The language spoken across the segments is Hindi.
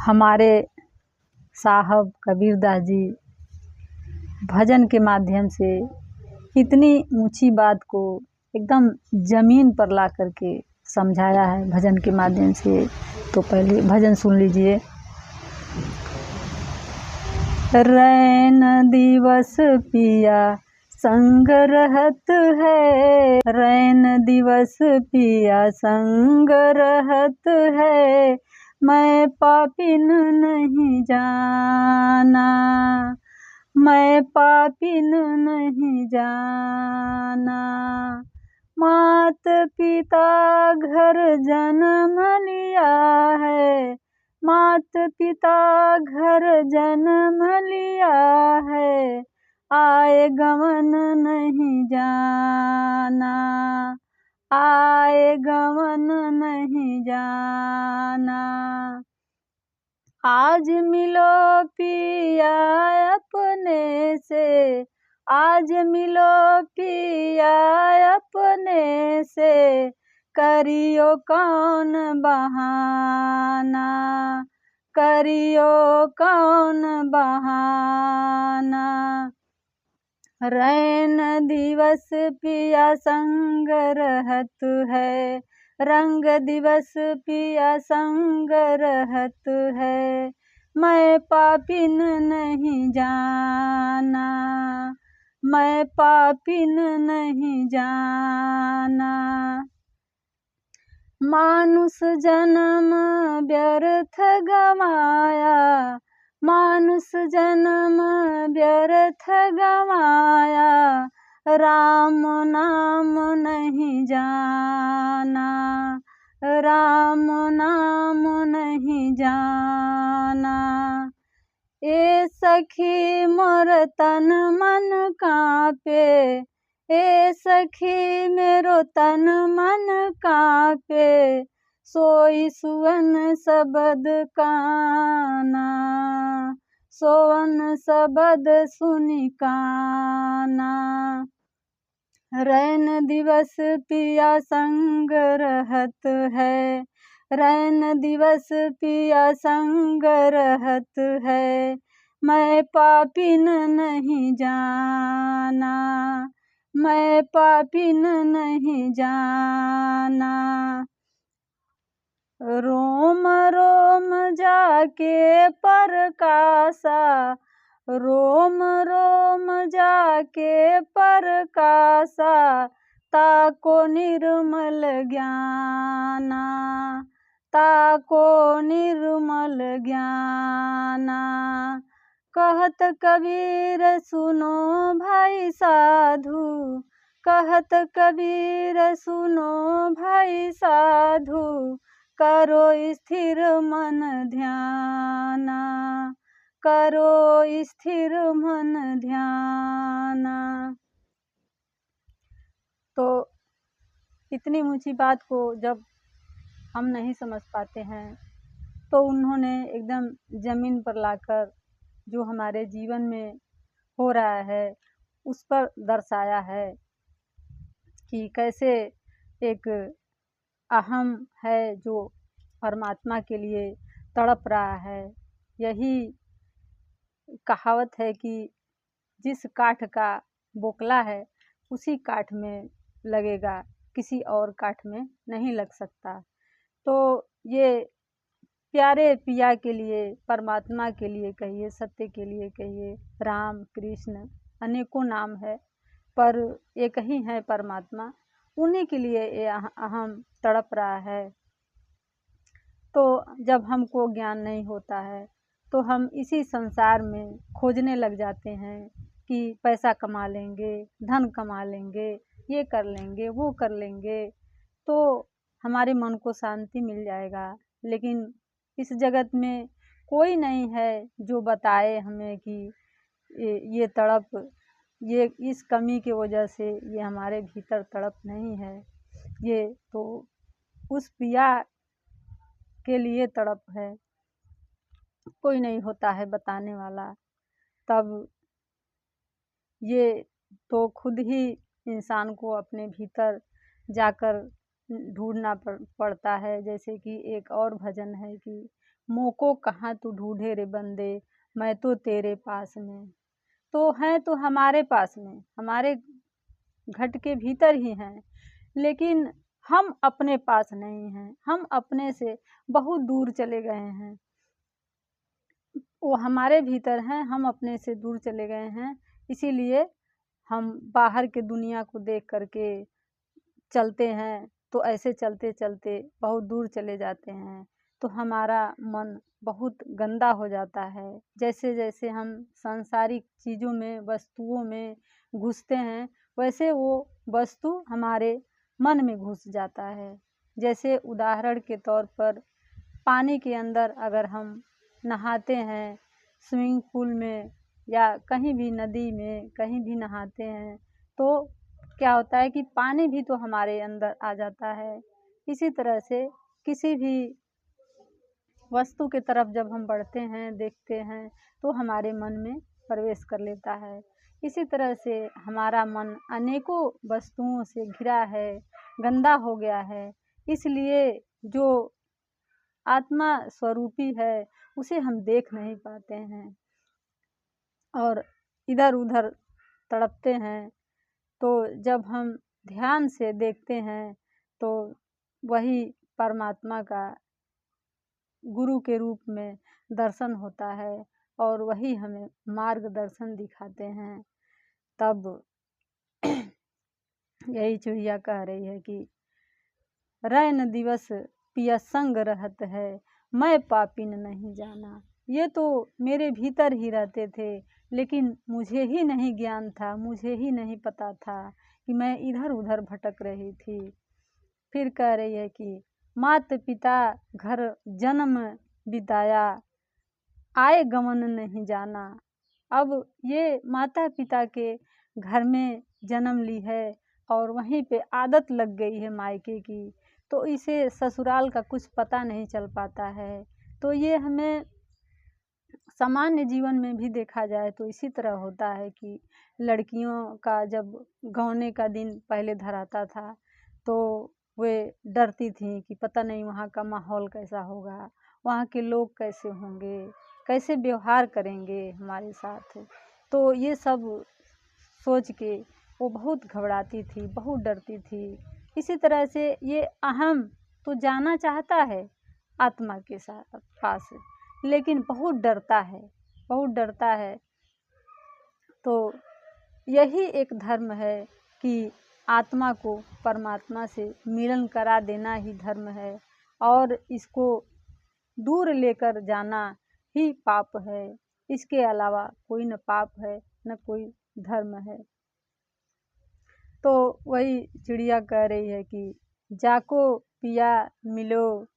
हमारे साहब कबीरदास जी भजन के माध्यम से इतनी ऊंची बात को एकदम ज़मीन पर ला करके समझाया है भजन के माध्यम से। तो पहले भजन सुन लीजिए। रैन दिवस पिया संग रहत है, रैन दिवस पिया संग रहत है, मैं पापिन नहीं जाना, मैं पापिन नहीं जाना। मात पिता घर जन्म लिया है, मात पिता घर जन्म लिया है, आए गमन नहीं जाना, आए गमन नहीं जाना। आज मिलो पिया अपने से, आज मिलो पिया अपने से, करियो कौन बहाना, करियो कौन बहाना। रैन दिवस पिया संग रहत है, रंग दिवस पिया संग रहत है, मैं पापिन नहीं जाना, मैं पापिन नहीं जाना। मानुष जन्म व्यर्थ गवाया, मानुष जन्म व्यर्थ गवाया, राम नाम नहीं जाना, राम नाम नहीं जाना। ए सखी मोर तन मन काँपे, ए सखी मेरो तन मन काँपे, सोई सुवन सबद काना, सोवन सबद सुनि काना। रैन दिवस पिया संग रहत है, रैन दिवस पिया संग रहत है, मैं पापिन नहीं जाना, मैं पापिन नहीं जाना। रोम रोम जाके परकासा, रोम रोम जाके परकासा, ताको निर्मल ज्ञाना, ताको निर्मल ज्ञाना। कहत कबीर सुनो भाई साधु, कहत कबीर सुनो भाई साधु, करो स्थिर मन ध्याना, करो स्थिर मन ध्याना। तो इतनी ऊंची बात को जब हम नहीं समझ पाते हैं तो उन्होंने एकदम ज़मीन पर लाकर जो हमारे जीवन में हो रहा है उस पर दर्शाया है कि कैसे एक अहम है जो परमात्मा के लिए तड़प रहा है। यही कहावत है कि जिस काठ का बोकला है उसी काठ में लगेगा, किसी और काठ में नहीं लग सकता। तो ये प्यारे पिया के लिए, परमात्मा के लिए कहिए, सत्य के लिए कहिए, राम कृष्ण अनेकों नाम है पर एक ही है परमात्मा, उन्हीं के लिए ये अहम तड़प रहा है। तो जब हमको ज्ञान नहीं होता है तो हम इसी संसार में खोजने लग जाते हैं कि पैसा कमा लेंगे, धन कमा लेंगे, ये कर लेंगे, वो कर लेंगे तो हमारे मन को शांति मिल जाएगा। लेकिन इस जगत में कोई नहीं है जो बताए हमें कि ये तड़प, ये इस कमी की वजह से ये हमारे भीतर तड़प नहीं है, ये तो उस पिया के लिए तड़प है। कोई नहीं होता है बताने वाला, तब ये तो खुद ही इंसान को अपने भीतर जाकर ढूंढना पड़ता है। जैसे कि एक और भजन है कि मोको कहाँ तू ढूँढे रे बंदे, मैं तो तेरे पास में। तो हैं तो हमारे पास में, हमारे घट के भीतर ही हैं, लेकिन हम अपने पास नहीं हैं, हम अपने से बहुत दूर चले गए हैं। वो हमारे भीतर हैं, हम अपने से दूर चले गए हैं, इसीलिए हम बाहर के दुनिया को देख कर के चलते हैं, तो ऐसे चलते-चलते बहुत दूर चले जाते हैं, तो हमारा मन बहुत गंदा हो जाता है। जैसे-जैसे हम सांसारिक चीज़ों में, वस्तुओं में घुसते हैं, वैसे वो वस्तु हमारे मन में घुस जाता है। जैसे उदाहरण के तौर पर पानी के अंदर अगर हम नहाते हैं, स्विमिंग पूल में या कहीं भी नदी में कहीं भी नहाते हैं, तो क्या होता है कि पानी भी तो हमारे अंदर आ जाता है। इसी तरह से किसी भी वस्तु की तरफ जब हम बढ़ते हैं, देखते हैं, तो हमारे मन में प्रवेश कर लेता है। इसी तरह से हमारा मन अनेकों वस्तुओं से घिरा है, गंदा हो गया है, इसलिए जो आत्मा स्वरूपी है, उसे हम देख नहीं पाते हैं और इधर-उधर तड़पते हैं। तो जब हम ध्यान से देखते हैं, तो वही परमात्मा का गुरु के रूप में दर्शन होता है और वही हमें मार्गदर्शन दिखाते हैं। तब यही चिड़िया कह रही है कि रैन दिवस पिया संग रहत है, मैं पापिन नहीं जाना। ये तो मेरे भीतर ही रहते थे, लेकिन मुझे ही नहीं ज्ञान था, मुझे ही नहीं पता था कि मैं इधर-उधर भटक रही थी। फिर कह रही है कि माता-पिता घर जन्म बिताया, आए गमन नहीं जाना। अब ये माता-पिता के घर में जन्म ली है और वहीं पे आदत लग गई है मायके की, तो इसे ससुराल का कुछ पता नहीं चल पाता है। तो ये हमें सामान्य जीवन में भी देखा जाए तो इसी तरह होता है कि लड़कियों का जब गौने का दिन पहले धराता था, तो वे डरती थीं कि पता नहीं वहाँ का माहौल कैसा होगा, वहाँ के लोग कैसे होंगे, कैसे व्यवहार करेंगे हमारे साथ। तो ये सब सोच के वो बहुत घबराती थी, बहुत डरती थी। इसी तरह से ये अहम तो जाना चाहता है आत्मा के साथ पास, लेकिन बहुत डरता है, बहुत डरता है। तो यही एक धर्म है कि आत्मा को परमात्मा से मिलन करा देना ही धर्म है और इसको दूर लेकर जाना ही पाप है। इसके अलावा कोई न पाप है, न कोई धर्म है। तो वही चिड़िया कह रही है कि जाको पिया मिलो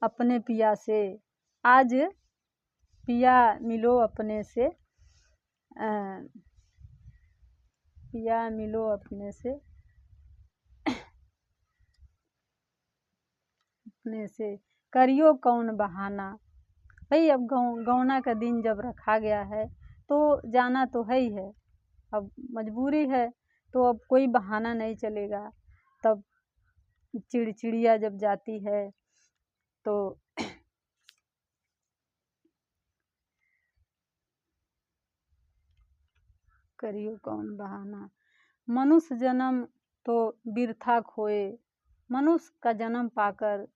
अपने पिया से, आज पिया मिलो अपने से, पिया मिलो अपने से, अपने से करियो कौन बहाना। भाई अब गौना का दिन जब रखा गया है, तो जाना तो है ही है, अब मजबूरी है, तो अब कोई बहाना नहीं चलेगा। तब चिड़िया जब जाती है, तो करियो कौन बहाना। मनुष्य जन्म तो बिरथा खोए, मनुष्य का जन्म पाकर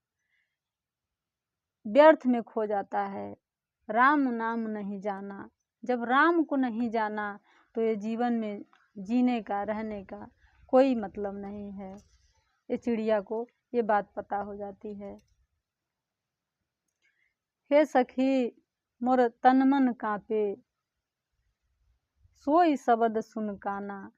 व्यर्थ में खो जाता है। राम नाम नहीं जाना, जब राम को नहीं जाना तो ये जीवन में जीने का, रहने का कोई मतलब नहीं है। ये चिड़िया को ये बात पता हो जाती है। हे सखी मोर तन मन काँपे, सोई शब्द सुन काना।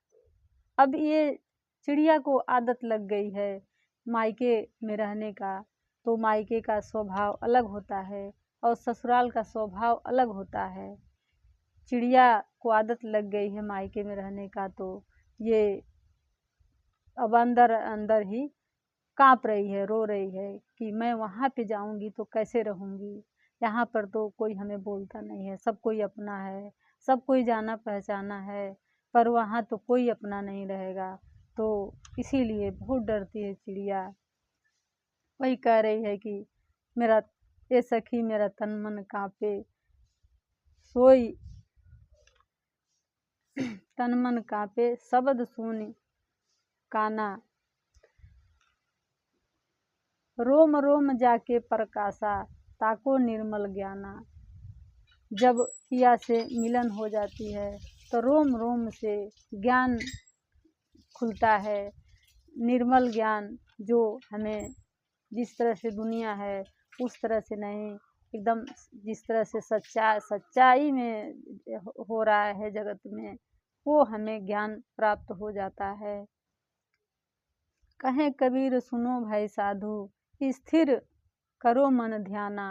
अब ये चिड़िया को आदत लग गई है मायके में रहने का, तो मायके का स्वभाव अलग होता है और ससुराल का स्वभाव अलग होता है। चिड़िया को आदत लग गई है मायके में रहने का, तो ये अब अंदर अंदर ही काँप रही है, रो रही है कि मैं वहाँ पे जाऊँगी तो कैसे रहूँगी, यहाँ पर तो कोई हमें बोलता नहीं है, सब कोई अपना है, सब कोई जाना पहचाना है, पर वहाँ तो कोई अपना नहीं रहेगा। तो इसीलिए बहुत डरती है चिड़िया। वही कह रही है कि मेरा ए सखी मेरा तन मन कांपे, सोई तन मन कांपे शब्द सुनी काना, रोम रोम जाके प्रकाशा ताको निर्मल ज्ञाना। जब पिया से मिलन हो जाती है तो रोम रोम से ज्ञान खुलता है, निर्मल ज्ञान जो हमें जिस तरह से दुनिया है उस तरह से नहीं, एकदम जिस तरह से सच्चाई में हो रहा है जगत में, वो हमें ज्ञान प्राप्त हो जाता है। कहें कबीर सुनो भाई साधु, स्थिर करो मन ध्याना।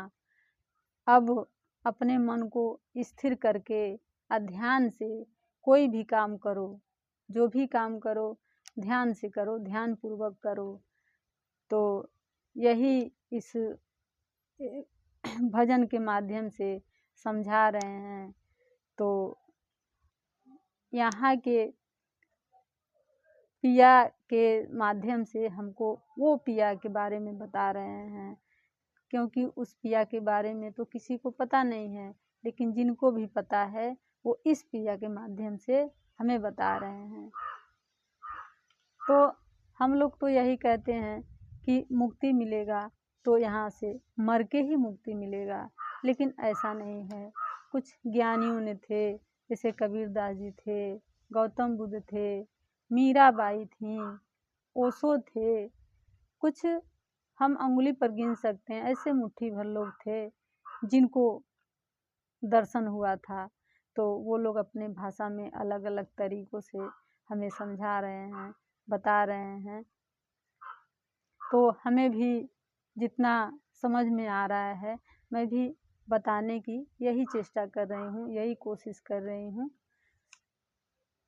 अब अपने मन को स्थिर करके ध्यान से कोई भी काम करो, जो भी काम करो ध्यान से करो, ध्यान पूर्वक करो। तो यही इस भजन के माध्यम से समझा रहे हैं। तो यहाँ के पिया के माध्यम से हमको वो पिया के बारे में बता रहे हैं, क्योंकि उस पिया के बारे में तो किसी को पता नहीं है, लेकिन जिनको भी पता है वो इस पिया के माध्यम से हमें बता रहे हैं। तो हम लोग तो यही कहते हैं कि मुक्ति मिलेगा तो यहाँ से मर के ही मुक्ति मिलेगा, लेकिन ऐसा नहीं है। कुछ ज्ञानियों ने थे, जैसे कबीरदास जी थे, गौतम बुद्ध थे, मीराबाई थी, ओशो थे, कुछ हम अंगुली पर गिन सकते हैं, ऐसे मुट्ठी भर लोग थे जिनको दर्शन हुआ था। तो वो लोग अपने भाषा में अलग अलग तरीक़ों से हमें समझा रहे हैं, बता रहे हैं। तो हमें भी जितना समझ में आ रहा है मैं भी बताने की यही चेष्टा कर रही हूँ, यही कोशिश कर रही हूँ।